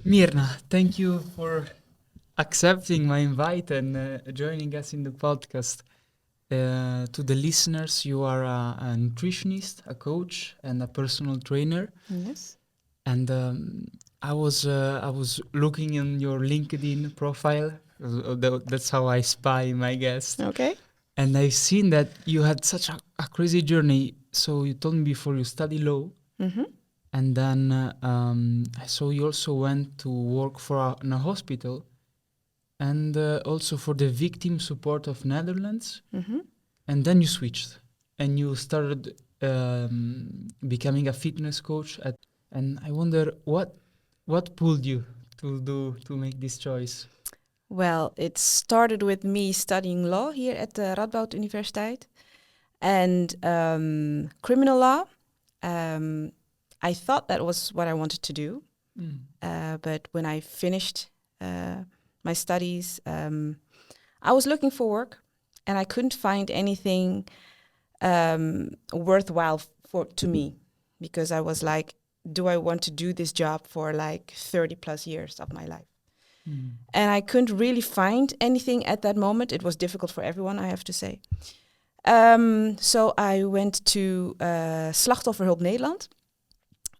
Mirna, thank you for accepting my invite and joining us in the podcast. To the listeners, you are a nutritionist, a coach, and a personal trainer. Yes. And I was looking in your LinkedIn profile. That's how I spy my guest. Okay. And I've seen that you had such a crazy journey. So you told me before you study law, Mm-hmm. and then I saw you also went to work for in a hospital, and also for the victim support of Netherlands. Mm-hmm. And then you switched, and you started becoming a fitness coach. And I wonder what pulled you to make this choice. Well, it started with me studying law here at the Radboud Universiteit and criminal law. Um, I thought that was what I wanted to do. But when I finished my studies, I was looking for work and I couldn't find anything worthwhile to me because I was like, do I want to do this job for like 30 plus years of my life? And I couldn't really find anything at that moment. It was difficult for everyone, I have to say. So I went to Slachtofferhulp Nederland.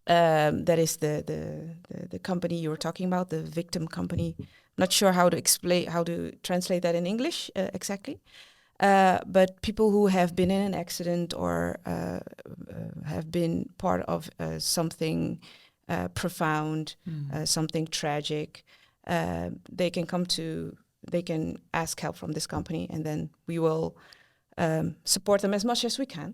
That is the company you were talking about, the victim company. Not sure how to translate that in English exactly. But people who have been in an accident or have been part of something profound, something tragic, they can ask help from this company, and then we will support them as much as we can.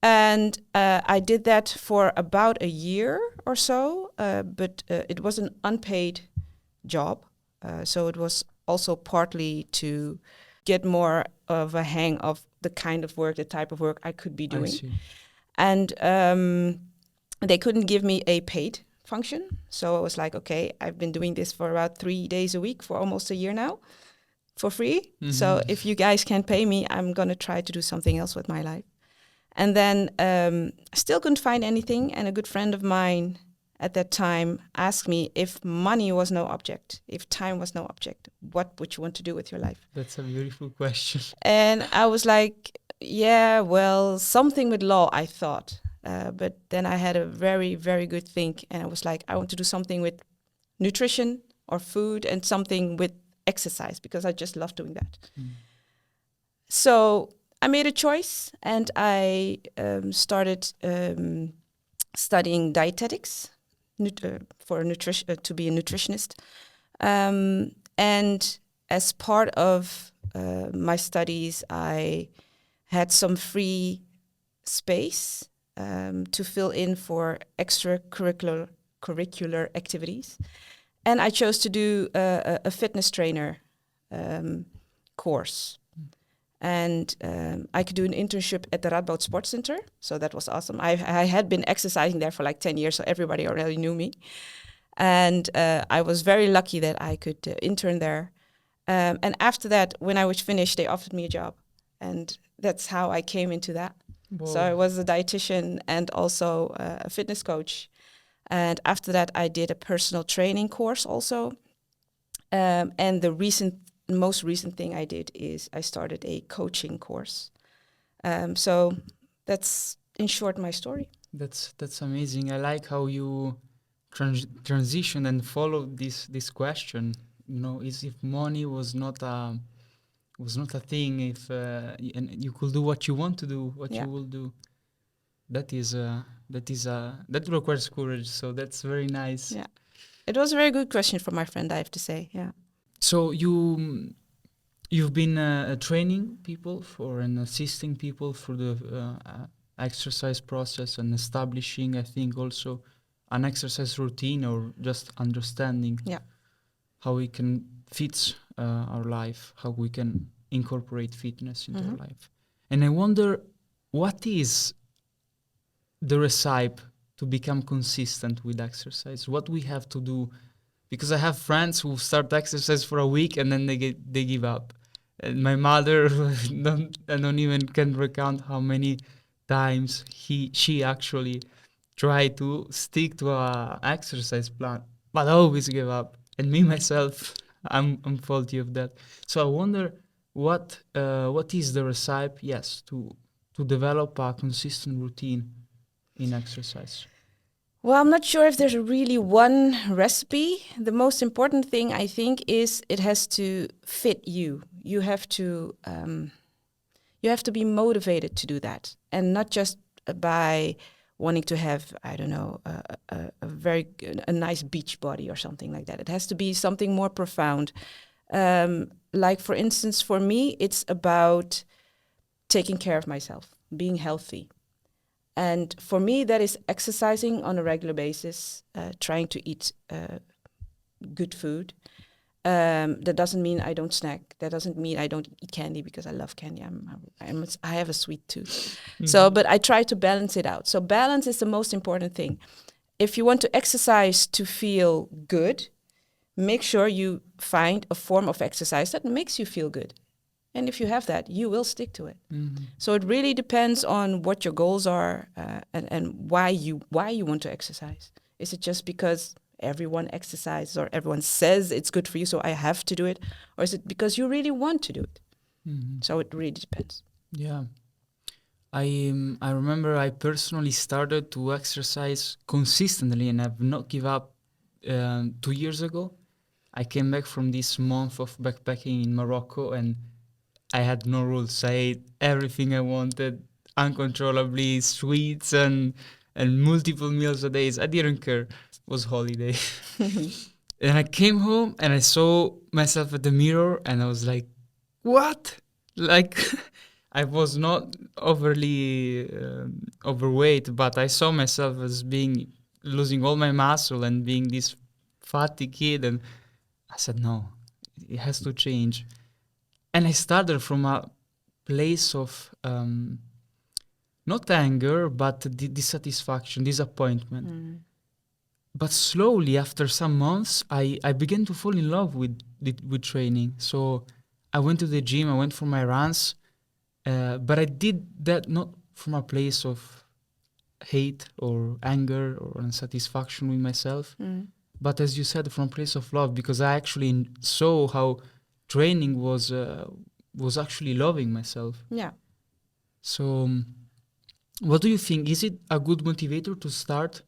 And I did that for about a year or so, but it was an unpaid job. So it was also partly to get more of a hang of the kind of work, the type of work I could be doing. And they couldn't give me a paid function. So I was like, okay, I've been doing this for about 3 days a week for almost a year now for free. Mm-hmm. So if you guys can't pay me, I'm going to try to do something else with my life. And then I still couldn't find anything. And a good friend of mine at that time asked me if money was no object, if time was no object, what would you want to do with your life? That's a beautiful question. And I was like, yeah, well, something with law, I thought. But then I had a very, very good think. And I was like, I want to do something with nutrition or food and something with exercise because I just love doing that. So I made a choice and I started studying dietetics for to be a nutritionist. And as part of my studies, I had some free space to fill in for extracurricular activities. And I chose to do a fitness trainer course. And I could do an internship at the Radboud Sports Center. So that was awesome. I had been exercising there for like 10 years, so everybody already knew me. And I was very lucky that I could intern there. And after that, when I was finished, they offered me a job. And that's how I came into that. Whoa. So I was a dietitian and also a fitness coach. And after that, I did a personal training course also. And the most recent thing I did is I started a coaching course. So that's in short my story. That's amazing. I like how you transition and follow this question. You know, is if money was not a thing, if and you could do what you want to do, what you will do. That requires courage. So that's very nice. Yeah, it was a very good question from my friend, I have to say. Yeah. So you've been training people and assisting people through the exercise process and establishing, I think, also an exercise routine or just understanding how we can fit our life, how we can incorporate fitness into our life. And I wonder, what is the recipe to become consistent with exercise? What we have to do? Because I have friends who start exercise for a week and then they give up. And my mother, I don't even can recount how many times she actually tried to stick to a exercise plan, but I always give up. And me myself, I'm faulty of that. So I wonder what is the recipe? Yes, to develop a consistent routine in exercise. Well, I'm not sure if there's really one recipe. The most important thing I think is it has to fit you. You have to be motivated to do that, and not just by wanting to have, I don't know, a nice beach body or something like that. It has to be something more profound. Like for instance, for me, it's about taking care of myself, being healthy. And for me, that is exercising on a regular basis, trying to eat good food. That doesn't mean I don't snack. That doesn't mean I don't eat candy because I love candy. I have a sweet tooth. So, but I try to balance it out. So balance is the most important thing. If you want to exercise to feel good, make sure you find a form of exercise that makes you feel good. And if you have that, you will stick to it. So it really depends on what your goals are and why you want to exercise. Is it just because everyone exercises or everyone says it's good for you, so I have to do it? Or is it because you really want to do it? So it really depends. Yeah. I remember I personally started to exercise consistently and I've not give up 2 years ago. I came back from this month of backpacking in Morocco and I had no rules. I ate everything I wanted uncontrollably, sweets and multiple meals a day. I didn't care. It was holiday. And I came home and I saw myself at the mirror and I was like, what? Like, I was not overly overweight, but I saw myself as being losing all my muscle and being this fatty kid. And I said, no, it has to change. And I started from a place of not anger, but dissatisfaction, disappointment. But slowly, after some months, I began to fall in love with training. So I went to the gym, I went for my runs, but I did that not from a place of hate or anger or unsatisfaction with myself, but as you said, from a place of love, because I actually saw how training was actually loving myself. Yeah. So, what do you think? Is it a good motivator to start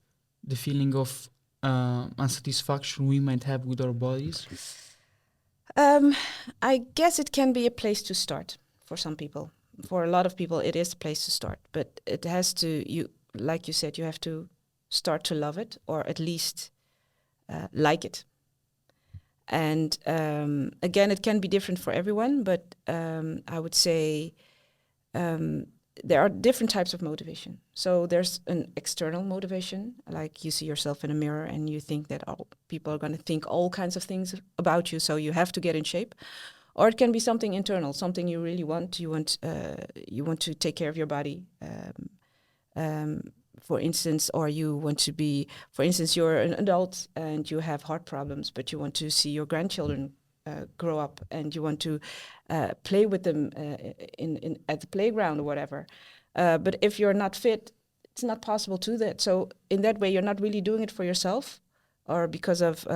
the feeling of unsatisfaction we might have with our bodies? I guess it can be a place to start for some people. For a lot of people, it is a place to start, but it has to, like you said, you have to start to love it, or at least like it. And again, it can be different for everyone, but I would say there are different types of motivation. So there's an external motivation, like you see yourself in a mirror and you think that people are going to think all kinds of things about you, so you have to get in shape. Or it can be something internal, something you really want. You want to take care of your body, for instance, or you want to be, for instance, you're an adult and you have heart problems, but you want to see your grandchildren grow up and you want to play with them in at the playground or whatever. But if you're not fit, it's not possible to do that. So in that way, you're not really doing it for yourself or because of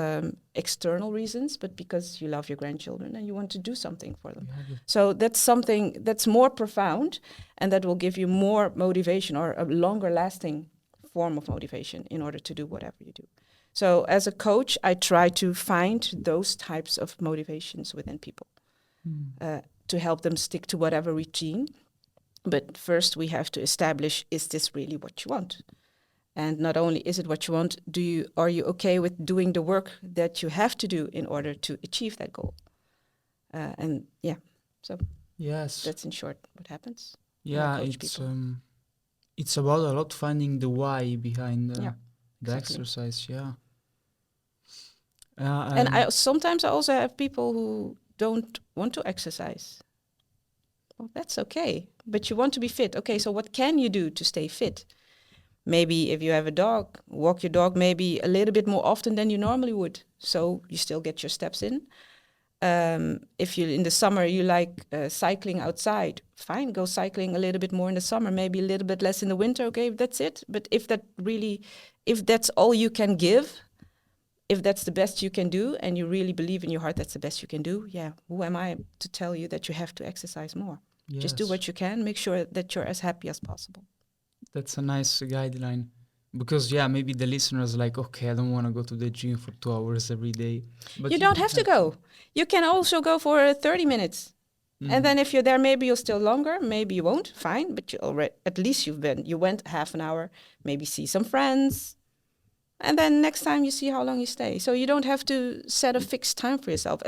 external reasons, but because you love your grandchildren and you want to do something for them. Yeah. So that's something that's more profound and that will give you more motivation or a longer lasting form of motivation in order to do whatever you do. So as a coach, I try to find those types of motivations within people to help them stick to whatever routine. But first we have to establish, is this really what you want? And not only is it what you want, are you okay with doing the work that you have to do in order to achieve that goal? And yeah, so yes, that's in short what happens. Yeah, it's about a lot finding the why behind the exactly. exercise. Yeah. And sometimes I also have people who don't want to exercise. Well, that's okay, but you want to be fit. Okay, so what can you do to stay fit? Maybe if you have a dog, walk your dog maybe a little bit more often than you normally would, so you still get your steps in. If you in the summer you like cycling outside, fine, go cycling a little bit more in the summer, maybe a little bit less in the winter. Okay, that's it. But if that's all you can give, if that's the best you can do and you really believe in your heart that's the best you can do, yeah, who am I to tell you that you have to exercise more? Just do Yes, what you can, make sure that you're as happy as possible. that's a nice guideline. Because yeah, maybe the listeners like, okay, I don't want to go to the gym for 2 hours every day, but You you don't don't have to have to. go. You can also go for 30 minutes. And then if you're there, maybe you'll still longer, maybe you won't, fine, but you already, at least you went half an hour, maybe see some friends, and then next time you see how long you stay. So you don't have to set a fixed time for yourself,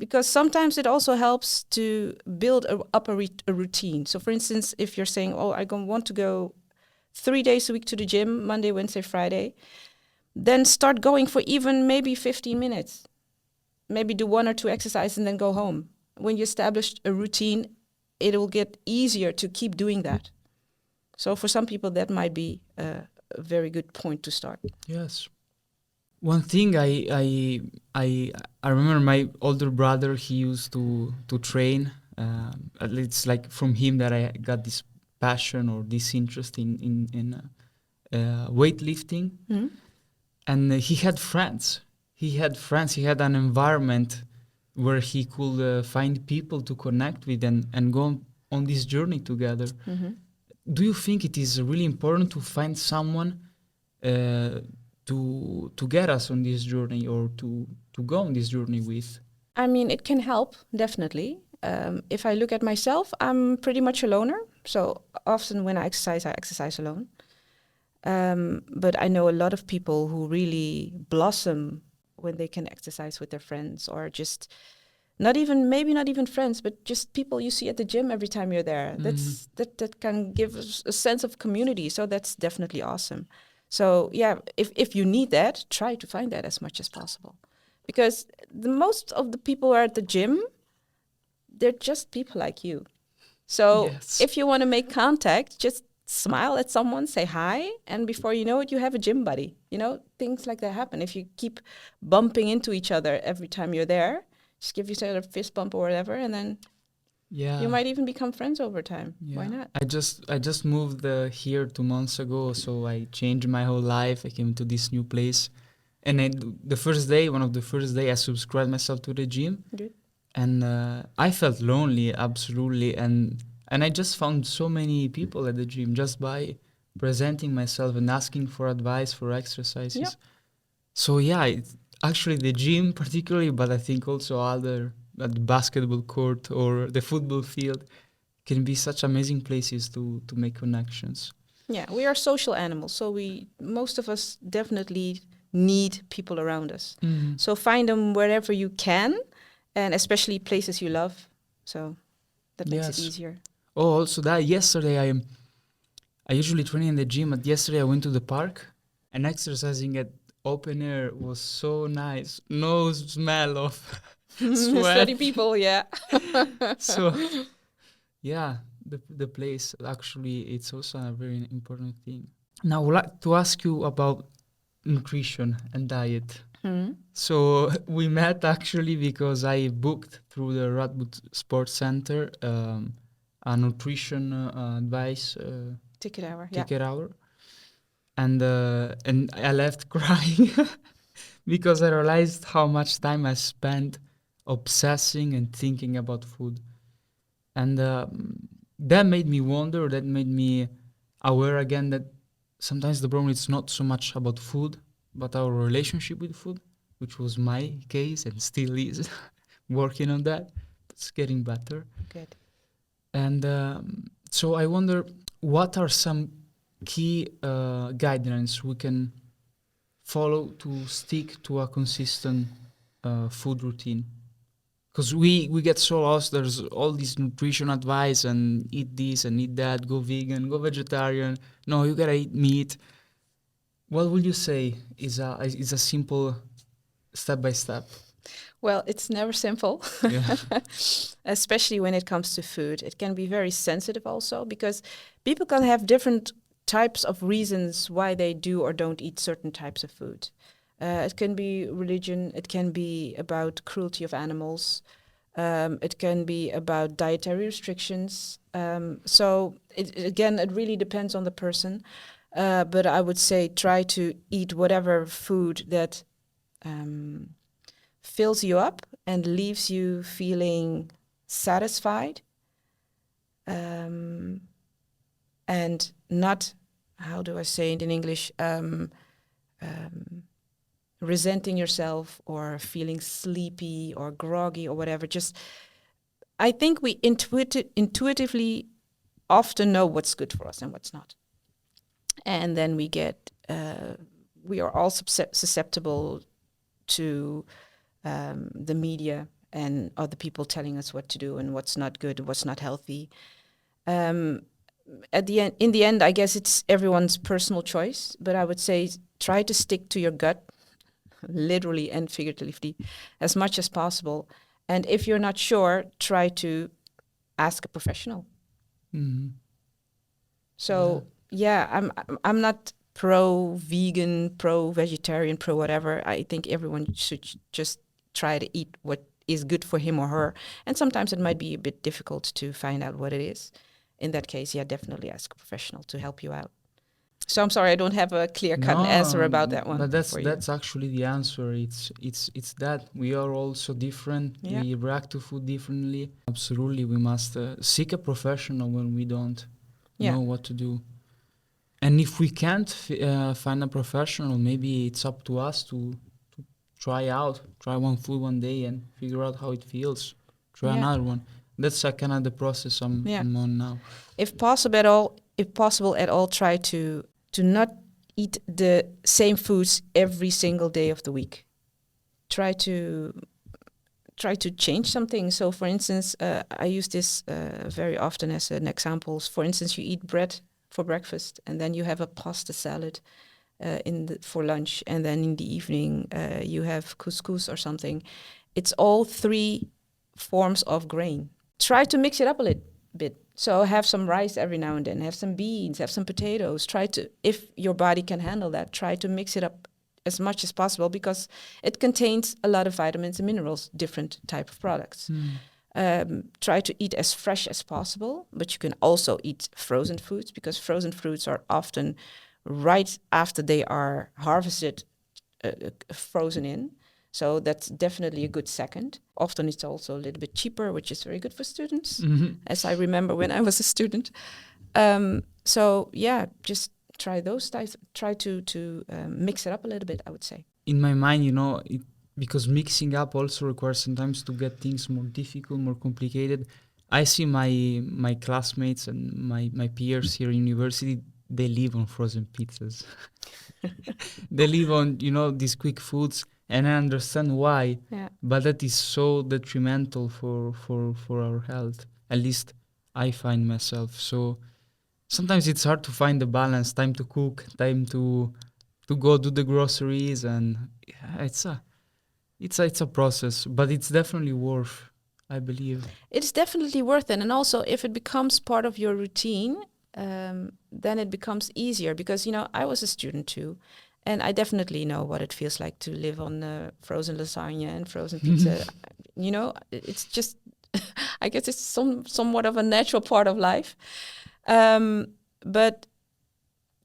because sometimes it also helps to build a routine. So for instance, if you're saying, oh, want to go 3 days a week to the gym, Monday, Wednesday, Friday, then start going for even maybe 15 minutes. Maybe do 1 or 2 exercises and then go home. When you establish a routine, it will get easier to keep doing that. So for some people, that might be a very good point to start. Yes. One thing I remember my older brother, he used to train. It's like from him that I got this passion or this interest in weightlifting. Mm-hmm. And he had friends. He had friends. He had an environment where he could find people to connect with and go on this journey together. Mm-hmm. Do you think it is really important to find someone to get us on this journey or to go on this journey with? I mean, it can help, definitely. If I look at myself, I'm pretty much a loner. So often when I exercise alone. But I know a lot of people who really blossom when they can exercise with their friends, or just maybe not even friends, but just people you see at the gym every time you're there. That can give us a sense of community. So that's definitely awesome. So yeah, if you need that, try to find that as much as possible, because most of the people who are at the gym, they're just people like you. So Yes. if you want to make contact, just smile at someone, say hi, and before you know it, you have a gym buddy. Things like that happen. If you keep bumping into each other every time you're there, just give each other a fist bump or whatever, and then you might even become friends over time. Yeah. Why not? I just moved here 2 months ago, so I changed my whole life. I came to this new place, and one of the first day, I subscribed myself to the gym, Good. and I felt lonely, absolutely, and I just found so many people at the gym just by presenting myself and asking for advice for exercises. Yeah. So yeah, actually the gym particularly, but I think also the basketball court or the football field can be such amazing places to make connections. Yeah, we are social animals, so most of us definitely need people around us. So find them wherever you can, and especially places you love. So that makes it Yes. easier. Oh, also that yesterday I usually train in the gym, but yesterday I went to the park and exercising at open air was so nice. No smell of sweat. Sweaty people, yeah. So yeah, the place actually it's also a very important thing. Now I would like to ask you about nutrition and diet. So we met actually because I booked through the Radboud Sports Center a nutrition advice Ticket hour, yeah. ticket hour, and I left crying because I realized how much time I spent obsessing and thinking about food, and that made me wonder. That made me aware again that sometimes the problem is not so much about food, but our relationship with food, which was my case and still is. Working on that, it's getting better. Good. And so I wonder, what are some key guidelines we can follow to stick to a consistent food routine? Because we get so lost. There's all this nutrition advice and eat this and eat that, go vegan, go vegetarian. No, you gotta eat meat. What would you say is a simple step by step? Well, it's never simple, Yeah. especially when it comes to food. It can be very sensitive also, because people can have different types of reasons why they do or don't eat certain types of food. It can be religion, it can be about cruelty of animals, it can be about dietary restrictions. So it really depends on the person. But I would say try to eat whatever food that fills you up and leaves you feeling satisfied, and not, how do I say it in English, resenting yourself or feeling sleepy or groggy or whatever. Just, I think we intuitively often know what's good for us and what's not. And then we are all susceptible to the media and other people telling us what to do and what's not good, what's not healthy. In the end, I guess it's everyone's personal choice, but I would say try to stick to your gut, literally and figuratively, as much as possible. And if you're not sure, try to ask a professional. Mm-hmm. So I'm not pro vegan, pro vegetarian, pro whatever. I think everyone should just try to eat what is good for him or her. And sometimes it might be a bit difficult to find out what it is. In that case, definitely ask a professional to help you out. So I'm sorry, I don't have a clear-cut answer about that one. But that's actually the answer. It's that we are all so different. Yeah. We react to food differently. Absolutely, we must seek a professional when we don't know what to do. And if we can't find a professional, maybe it's up to us to try one food one day and figure out how it feels. Try another one. That's kind of the process I'm on now. If possible at all, try to not eat the same foods every single day of the week. Try to change something. So, for instance, I use this very often as an example. For instance, you eat bread for breakfast, and then you have a pasta salad for lunch, and then in the evening you have couscous or something. It's all 3 forms of grain. Try to mix it up a little bit. So have some rice every now and then, have some beans, have some potatoes. Try to, if your body can handle that, try to mix it up as much as possible, because it contains a lot of vitamins and minerals, different type of products. Try to eat as fresh as possible, but you can also eat frozen foods, because frozen fruits are often right after they are harvested, frozen in. So that's definitely a good second. Often it's also a little bit cheaper, which is very good for students, as I remember when I was a student. Just try those types. Try to mix it up a little bit, I would say. In my mind, because mixing up also requires sometimes to get things more difficult, more complicated. I see my classmates and my peers here in university, they live on frozen pizzas. They live on, these quick foods. And I understand why, but that is so detrimental for our health. At least I find myself. So sometimes it's hard to find the balance, time to cook, time to go do the groceries, and it's a process, but it's definitely worth, I believe. It's definitely worth it. And also, if it becomes part of your routine, then it becomes easier, because, I was a student too. And I definitely know what it feels like to live on frozen lasagna and frozen pizza. It's just, I guess it's somewhat of a natural part of life. But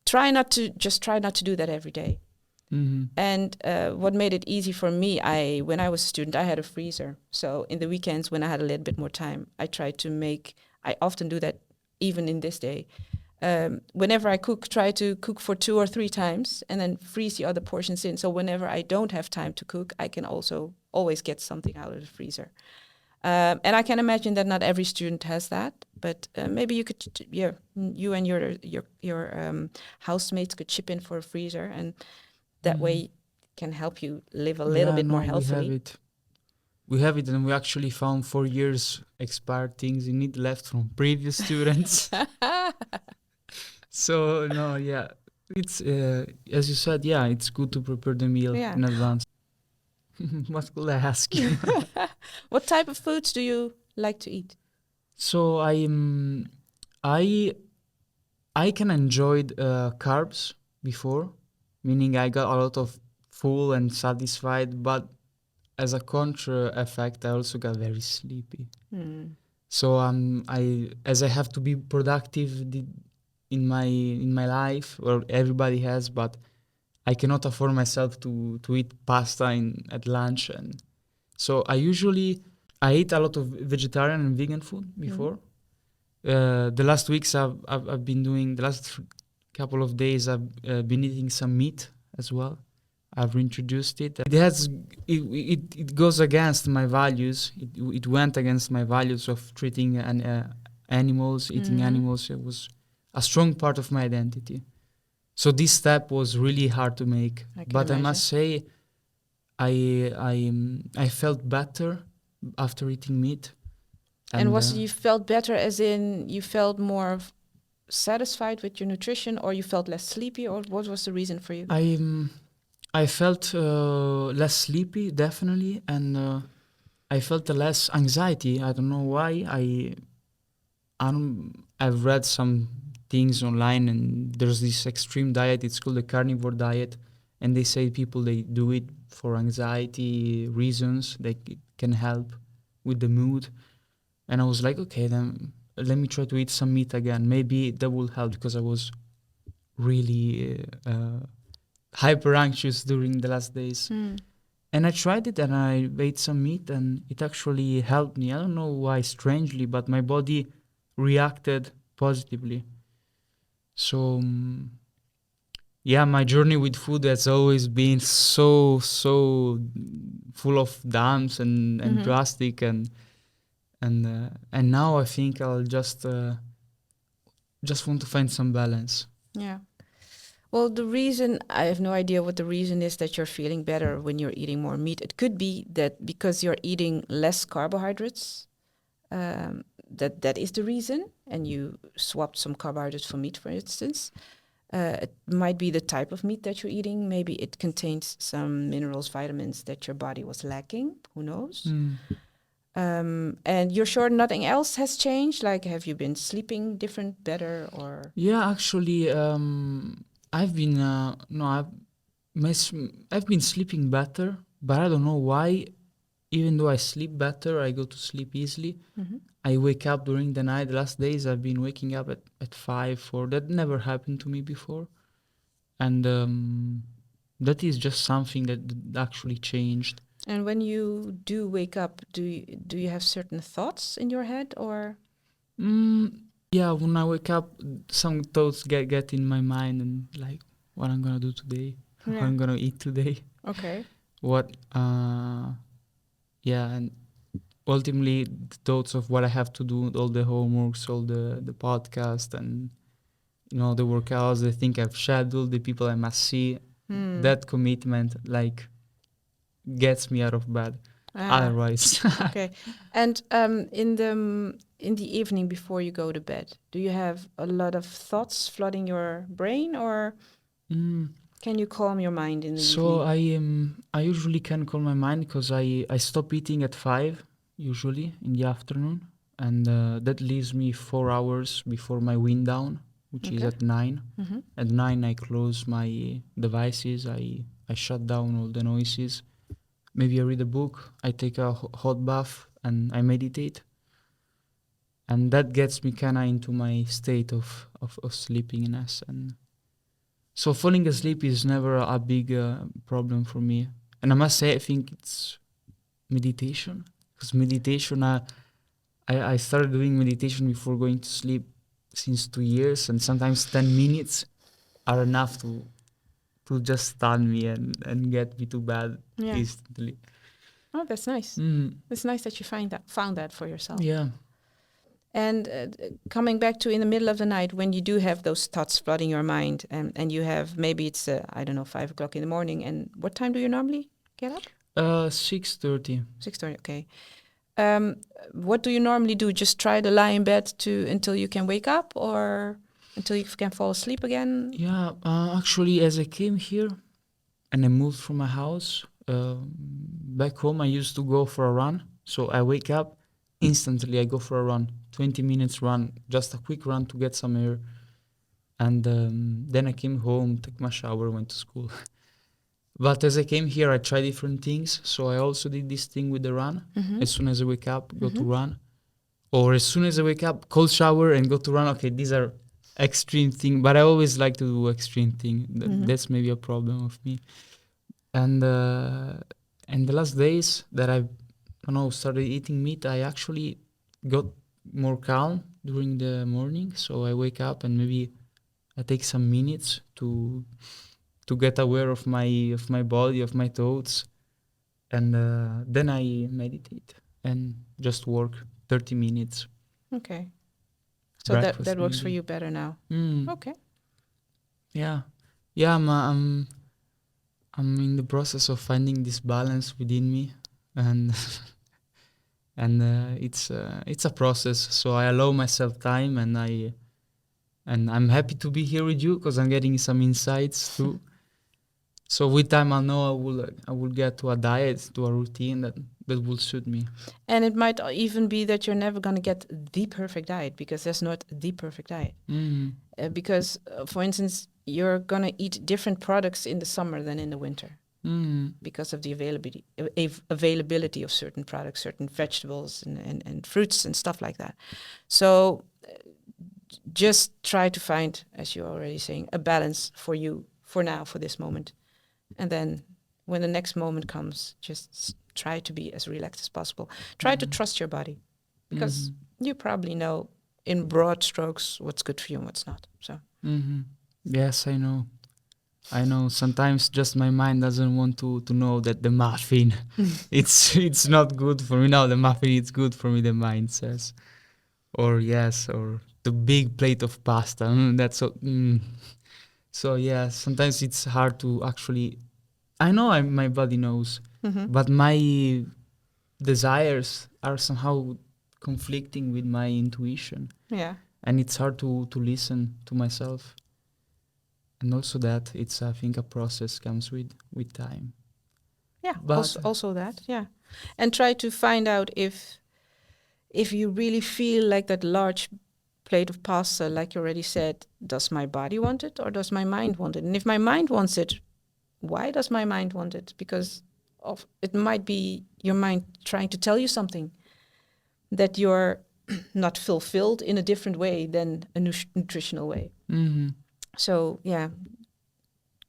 try not to do that every day. Mm-hmm. And what made it easy for me, when I was a student, I had a freezer. So in the weekends, when I had a little bit more time, I often do that even in this day. Whenever I cook, try to cook for 2 or 3 times and then freeze the other portions in. So whenever I don't have time to cook, I can also always get something out of the freezer. And I can imagine that not every student has that, but maybe you could, you and your housemates could chip in for a freezer, and that way can help you live a little bit more healthily. We have it, and we actually found 4 years expired things in it left from previous students. So, no, it's, as you said, it's good to prepare the meal in advance. What could I ask you? What type of foods do you like to eat? So, I can enjoy carbs before, meaning I got a lot of full and satisfied, but as a contra effect, I also got very sleepy. So as I have to be productive in my life, or everybody has, but I cannot afford myself to eat pasta at lunch, and so I ate a lot of vegetarian and vegan food before. The last weeks I've been doing, the last couple of days I've been eating some meat as well. I've reintroduced it. It goes against my values. It went against my values of treating animals, eating animals. It was a strong part of my identity. So this step was really hard to make. But I must say, I felt better after eating meat. And you felt better as in you felt more satisfied with your nutrition, or you felt less sleepy, or what was the reason for you? I felt less sleepy, definitely, and I felt less anxiety. I don't know why. I've read some things online, and there's this extreme diet. It's called the carnivore diet, and they say people they do it for anxiety reasons. It can help with the mood. And I was like, okay, then let me try to eat some meat again. Maybe that will help, because I was really hyper anxious during the last days. And I tried it, and I ate some meat, and it actually helped me. I don't know why, strangely, but my body reacted positively. So, yeah, my journey with food has always been so full of dumps and drastic, and now I think I'll just want to find some balance. Yeah. Well, the reason, I have no idea what the reason is that you're feeling better when you're eating more meat. It could be that because you're eating less carbohydrates, that is the reason, and you swapped some carbohydrates for meat, for instance. It might be the type of meat that you're eating. Maybe it contains some minerals, vitamins that your body was lacking. Who knows? And you're sure nothing else has changed? Like, have you been sleeping better, or? Yeah, actually, I've been I've been sleeping better, but I don't know why. Even though I sleep better, I go to sleep easily. I wake up during the night. The last days I've been waking up at 5, 4. That never happened to me before. And that is just something that actually changed. And when you do wake up, do you have certain thoughts in your head, or? Yeah, when I wake up, some thoughts get in my mind, and like, what I'm gonna do today, what I'm gonna eat today. Okay. What, yeah, and ultimately the thoughts of what I have to do, all the homeworks, all the podcast, and the workouts, the thing I've scheduled, the people I must see. That commitment like gets me out of bed. Otherwise. Okay. And in the evening before you go to bed, do you have a lot of thoughts flooding your brain, or can you calm your mind in the evening? I usually can calm my mind, because I stop eating at 5 usually in the afternoon, and that leaves me 4 hours before my wind down, which is at 9. At 9 I close my devices, I shut down all the noises. Maybe I read a book, I take a hot bath, and I meditate. And that gets me kind of into my state of sleepiness. And so falling asleep is never a big problem for me. And I must say, I think it's meditation. Because meditation, I started doing meditation before going to sleep since 2 years, and sometimes 10 minutes are enough to just stun me and get me to bed instantly. Oh, that's nice. It's nice that you found that for yourself. Yeah. And coming back to in the middle of the night, when you do have those thoughts flooding your mind, and you have, maybe it's 5 o'clock in the morning, and what time do you normally get up? 6:30. 6:30. Okay. What do you normally do? Just try to lie in bed until you can wake up, or until you can fall asleep again? Yeah. Actually, as I came here and I moved from my house, back home I used to go for a run. So I wake up, instantly I go for a run, 20 minutes run, just a quick run to get some air. And then I came home, took my shower, went to school. But as I came here, I tried different things. So I also did this thing with the run. As soon as I wake up, go to run. Or as soon as I wake up, cold shower and go to run. Okay, these are extreme thing, but I always like to do extreme thing. Mhm. That's maybe a problem of me. And the last days that I don't know started eating meat, I actually got more calm during the morning. So I wake up and maybe I take some minutes to get aware of my body, of my thoughts, and then I meditate and just work 30 minutes. Okay. So that Breakfast works for maybe. you better now. Mm, Okay. yeah, yeah. I'm in the process of finding this balance within me, and and it's a process. So I allow myself time, and I'm happy to be here with you because I'm getting some insights too. So with time, I know I will get to a diet, to a routine that will suit me. And it might even be that you're never going to get the perfect diet, because there's not the perfect diet. Mm, Because, for instance, you're going to eat different products in the summer than in the winter, mm, because of the availability of certain products, certain vegetables and fruits and stuff like that. So just try to find, as you're already saying, a balance for you for now, for this moment. And then when the next moment comes, just try to be as relaxed as possible. Try to trust your body, because you probably know in broad strokes what's good for you and what's not. So yes, I know. I know. Sometimes just my mind doesn't want to know that the muffin, it's not good for me. Now the muffin is good for me. The mind says, or yes, or the big plate of pasta. That's so. So yeah, sometimes it's hard to actually. I know my body knows, but my desires are somehow conflicting with my intuition, yeah, and it's hard to listen to myself. And also that it's I think a process comes with time. yeah. But Also that, yeah. And try to find out if you really feel like that large plate of pasta, like you already said, does my body want it or does my mind want it? And if my mind wants it, why does my mind want it? Because of it might be your mind trying to tell you something that you're not fulfilled in a different way than a nutritional way. So yeah,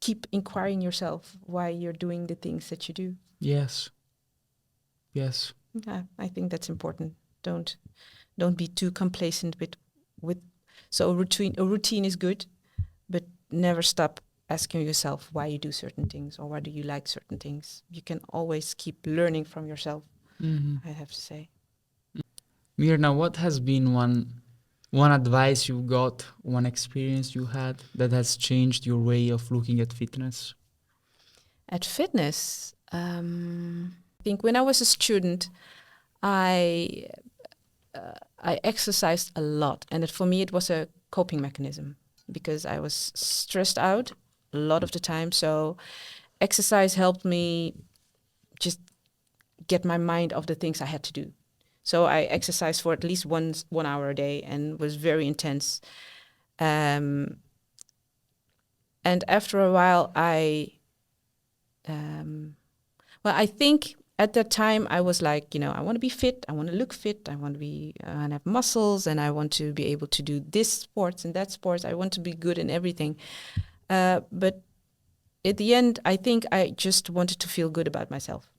keep inquiring yourself why you're doing the things that you do. yes, yes, Yeah, I think that's important. Don't be too complacent with so a routine is good, but never stop asking yourself why you do certain things or why do you like certain things. You can always keep learning from yourself, I have to say. Mirna, what has been one advice you got, one experience you had that has changed your way of looking at fitness? At fitness, I think when I was a student, I I exercised a lot, and for me it was a coping mechanism because I was stressed out a lot of the time. So exercise helped me just get my mind off the things I had to do. So I exercised for at least 1 hour a day and was very intense. Um, and after a while, I think at that time I was like, I want to be fit, I want to look fit, I want to be, and have muscles, and I want to be able to do this sports and that sports. I want to be good in everything. But at the end, I think I just wanted to feel good about myself.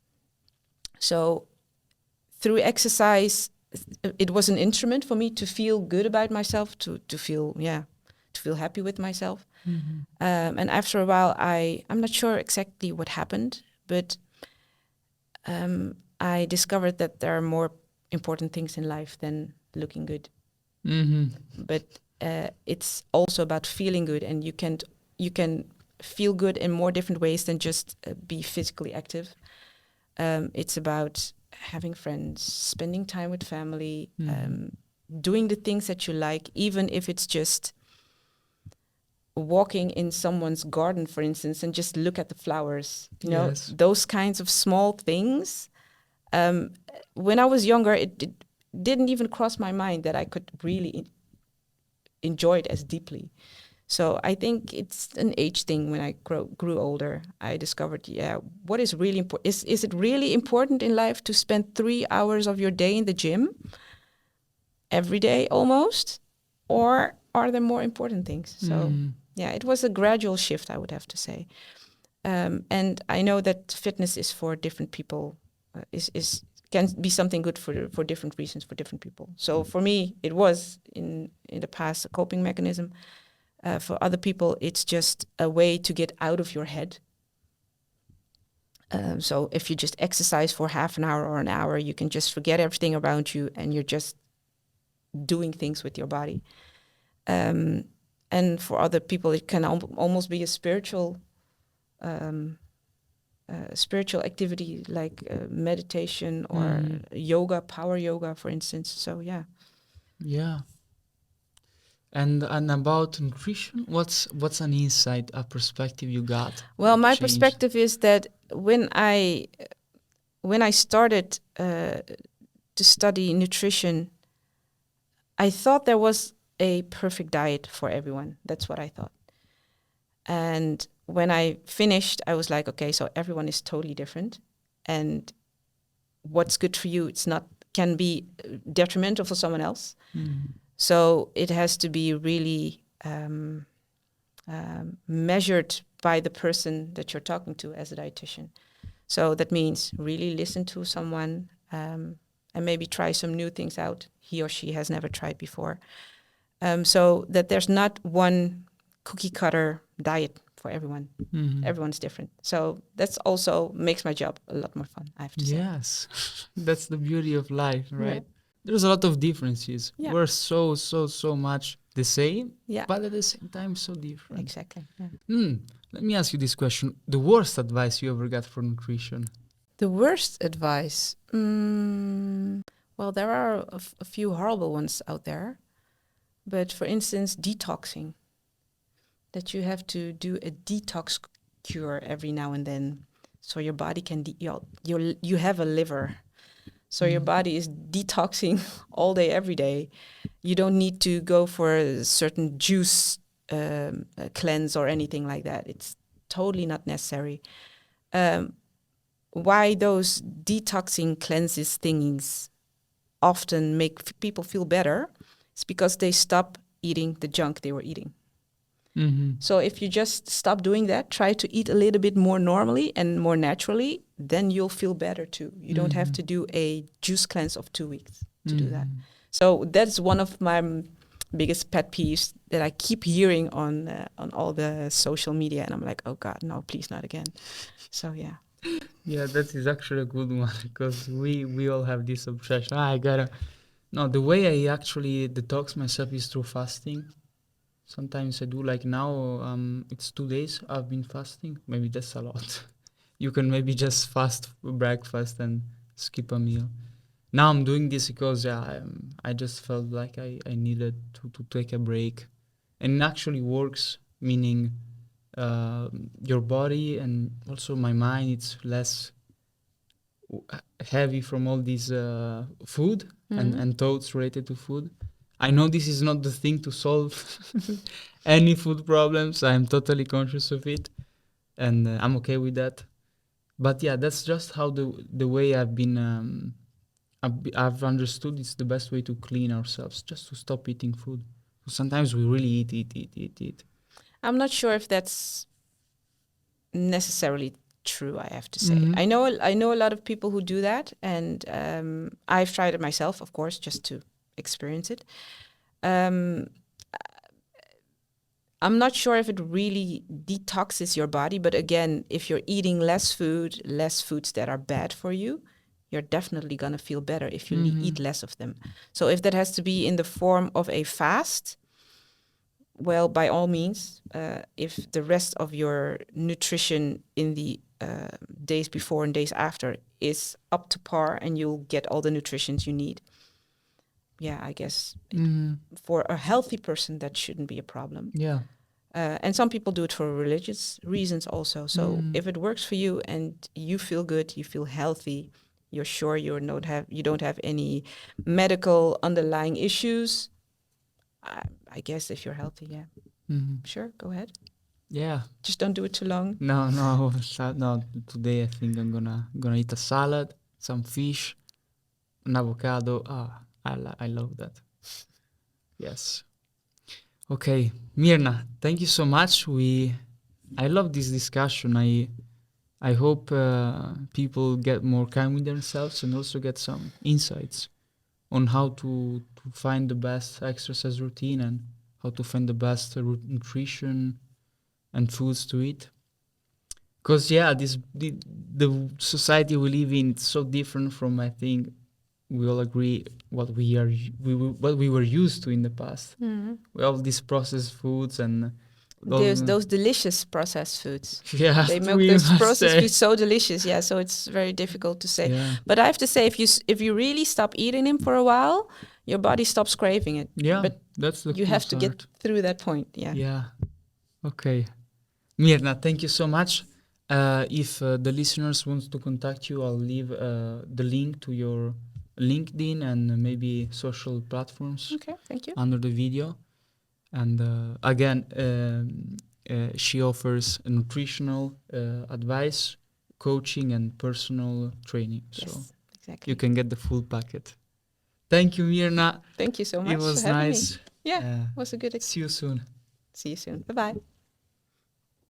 So through exercise, it was an instrument for me to feel good about myself, to feel happy with myself. And after a while, I'm not sure exactly what happened, but I discovered that there are more important things in life than looking good. But it's also about feeling good, and you can feel good in more different ways than just be physically active. It's about having friends, spending time with family, doing the things that you like, even if it's just walking in someone's garden, for instance, and just look at the flowers. Yes. Those kinds of small things. When I was younger, it didn't even cross my mind that I could really enjoy it as deeply. So I think it's an age thing. When I grew older, I discovered, what is really important? Is it really important in life to spend 3 hours of your day in the gym every day almost? Or are there more important things? So yeah, it was a gradual shift, I would have to say. And I know that fitness is for different people, is can be something good for different reasons for different people. So for me, it was in the past a coping mechanism. For other people, it's just a way to get out of your head. So if you just exercise for half an hour or an hour, you can just forget everything around you and you're just doing things with your body. And for other people, it can almost be a spiritual activity like meditation or yoga, power yoga, for instance. So yeah. Yeah. And about nutrition, what's an insight, a perspective you got? Well, my changed? perspective is that when I started to study nutrition, I thought there was a perfect diet for everyone. That's what I thought. And when I finished, I was like, okay, so everyone is totally different, and what's good for you, can be detrimental for someone else. So it has to be really measured by the person that you're talking to as a dietitian. So that means really listen to someone and maybe try some new things out he or she has never tried before. So that there's not one cookie cutter diet for everyone. Everyone's different. So that's also makes my job a lot more fun, I have to say. Yes, that's the beauty of life, right? Yeah. There's a lot of differences. Yeah. We're so much the same, Yeah. but at the same time so different. Exactly. Yeah. Let me ask you this question. The worst advice you ever got for nutrition? The worst advice? Well, there are a few horrible ones out there. But for instance, detoxing. That you have to do a detox cure every now and then. So your body can, you have a liver. So your body is detoxing all day, every day. You don't need to go for a certain juice cleanse or anything like that. It's totally not necessary. Why those detoxing cleanses things often make people feel better, it's because they stop eating the junk they were eating. So if you just stop doing that, try to eat a little bit more normally and more naturally, then you'll feel better too. You don't have to do a juice cleanse of 2 weeks to do that. So that's one of my biggest pet peeves that I keep hearing on all the social media, and I'm like, oh God, no, please not again. So yeah. Yeah, that is actually a good one because we all have this obsession. The way I actually detox myself is through fasting. Sometimes I do, like now, it's 2 days I've been fasting. Maybe that's a lot. You can maybe just fast breakfast and skip a meal. Now I'm doing this because I just felt like I needed to take a break. And it actually works, meaning your body and also my mind, it's less heavy from all these food and thoughts related to food. I know this is not the thing to solve any food problems. I'm totally conscious of it, and I'm okay with that. But yeah, that's just how the way I've understood it's the best way to clean ourselves, just to stop eating food. Sometimes we really eat. I'm not sure if that's necessarily true, I have to say. I know a lot of people who do that, and I've tried it myself, of course, just to experience it. I'm not sure if it really detoxes your body, but again, if you're eating less foods that are bad for you, you're definitely going to feel better if you eat less of them. So if that has to be in the form of a fast, well, by all means, if the rest of your nutrition in the days before and days after is up to par and you'll get all the nutrition you need, yeah, I guess for a healthy person, that shouldn't be a problem. Yeah. And some people do it for religious reasons also. So if it works for you and you feel good, you feel healthy, you're sure you don't have any medical underlying issues, I guess if you're healthy, yeah. Sure, go ahead. Yeah. Just don't do it too long. No. Today I think I'm gonna eat a salad, some fish, an avocado. I love that. Yes. Okay, Mirna, thank you so much. I love this discussion. I hope people get more kind with themselves and also get some insights on how to find the best exercise routine and how to find the best nutrition and foods to eat. Because yeah, the society we live in is so different from, I think we all agree, what we were used to in the past. We all these processed foods and There's those delicious processed foods. yeah, They make we those must processed say. foods so delicious. Yeah, so it's very difficult to say. Yeah, But I have to say, if you really stop eating them for a while, your body stops craving it. yeah, But that's the you cool have to get part. through that point. Yeah. Yeah. Okay. Mirna, thank you so much. If the listeners want to contact you, I'll leave the link to your LinkedIn and maybe social platforms Okay. Thank you. under the video. And again, she offers nutritional advice, coaching, and personal training. So Yes. Exactly. you can get the full packet. Thank you, Mirna. Thank you so It much for was having me. nice. Yeah, it was a good See you soon. See you soon. Bye bye.